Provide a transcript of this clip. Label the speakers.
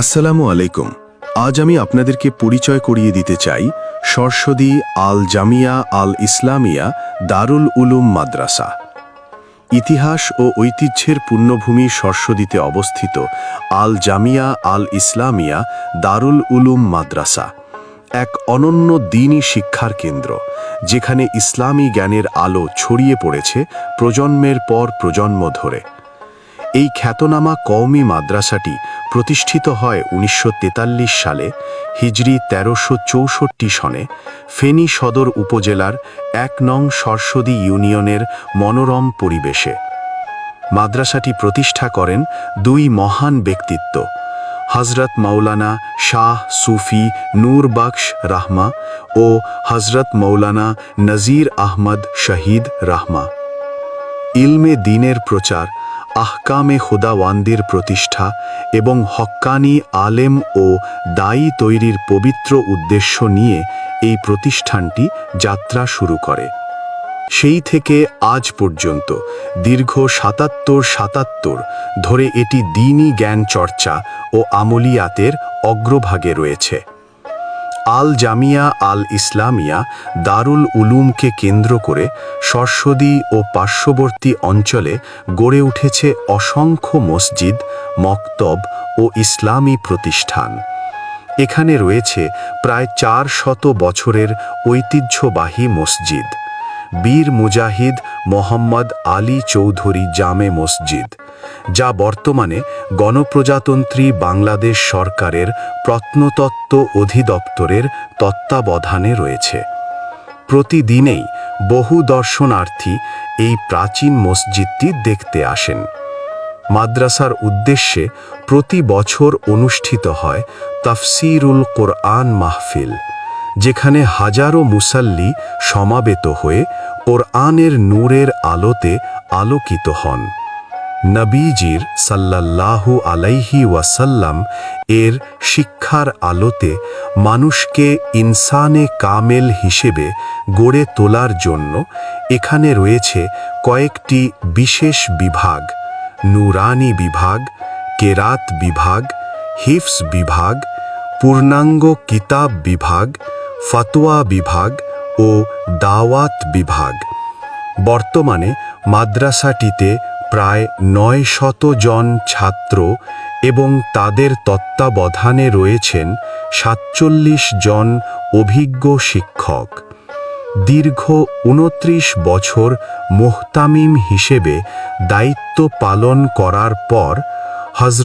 Speaker 1: আসসালামু আলাইকুম। আজ আমি আপনাদেরকে পরিচয় করিয়ে দিতে চাই সরস্বতী আল জামিয়া আল ইসলামিয়া দারুল উলুম মাদ্রাসা। ইতিহাস ও ঐতিহ্যের পুণ্যভূমি সরস্বতীতে অবস্থিত আল জামিয়া আল ইসলামিয়া দারুল উলুম মাদ্রাসা এক অনন্য দ্বীনি শিক্ষার কেন্দ্র, যেখানে ইসলামী জ্ঞানের আলো ছড়িয়ে পড়েছে প্রজন্মের পর প্রজন্ম ধরে। এই খ্যাতনামা কওমি মাদ্রাসাটি প্রতিষ্ঠিত হয় ১৯৪৩ সালে হিজরি ১৩৬৪ সনে ফেনী সদর উপজেলার ১ নং সরস্বতী ইউনিয়নের মনোরম পরিবেশে। মাদ্রাসাটি প্রতিষ্ঠা করেন দুই মহান ব্যক্তিত্ব, হযরত মাওলানা শাহ সুফি নূর বখশ রাহমা ও হযরত মাওলানা নজির আহমদ শহীদ রাহমা। ইলমে দ্বীনের প্রচার, আহকামে খুদাওয়ান্দির প্রতিষ্ঠা এবং হক্কানি আলেম ও দায়ী তৈরির পবিত্র উদ্দেশ্য নিয়ে এই প্রতিষ্ঠানটি যাত্রা শুরু করে। সেই থেকে আজ পর্যন্ত দীর্ঘ ৭৭ ধরে এটি দ্বীনি জ্ঞান চর্চা ও আমলিয়াতের অগ্রভাগে রয়েছে। আল জামিয়া আল ইসলামিয়া দারুল উলুমকে কেন্দ্র করে সরস্বতী ও পার্শ্ববর্তী অঞ্চলে গড়ে উঠেছে অসংখ্য মসজিদ, মক্তব ও ইসলামী প্রতিষ্ঠান। এখানে রয়েছে প্রায় ৪০০ বছরের ঐতিহ্যবাহী মসজিদ, বীর মুজাহিদ মোহাম্মদ আলী চৌধুরী জামে মসজিদ, যা বর্তমানে গণপ্রজাতন্ত্রী বাংলাদেশ সরকারের প্রত্নতত্ত্ব অধিদপ্তরের তত্ত্বাবধানে রয়েছে। প্রতিদিনেই বহু দর্শনার্থী এই প্রাচীন মসজিদটি দেখতে আসেন। মাদ্রাসার উদ্দেশ্যে প্রতি বছর অনুষ্ঠিত হয় তাফসিরুল কোরআন মাহফিল, যেখানে হাজারো মুসাল্লি সমাবেত হয়ে কোরআনের নূরের আলোতে আলোকিত হন। নবীজির সাল্লাল্লাহু আলাইহি ওয়াসাল্লাম এর শিক্ষার আলোতে মানুষকে ইনসানে কামেল হিসেবে গড়ে তোলার জন্য এখানে রয়েছে কয়েকটি বিশেষ বিভাগ: নূরানি বিভাগ, কেরাত বিভাগ, হিফজ বিভাগ, পূর্ণাঙ্গ কিতাব বিভাগ, ফতোয়া বিভাগ ও দাওয়াত বিভাগ। বর্তমানে মাদ্রাসাটিতে প্রায় ৯০০ জন ছাত্র এবং তাদের তত্ত্বাবধানে রয়েছেন ৪৭ জন অভিজ্ঞ শিক্ষক। দীর্ঘ ২৯ বছর মুহতামিম হিসেবে দায়িত্ব পালন করার পর হযরত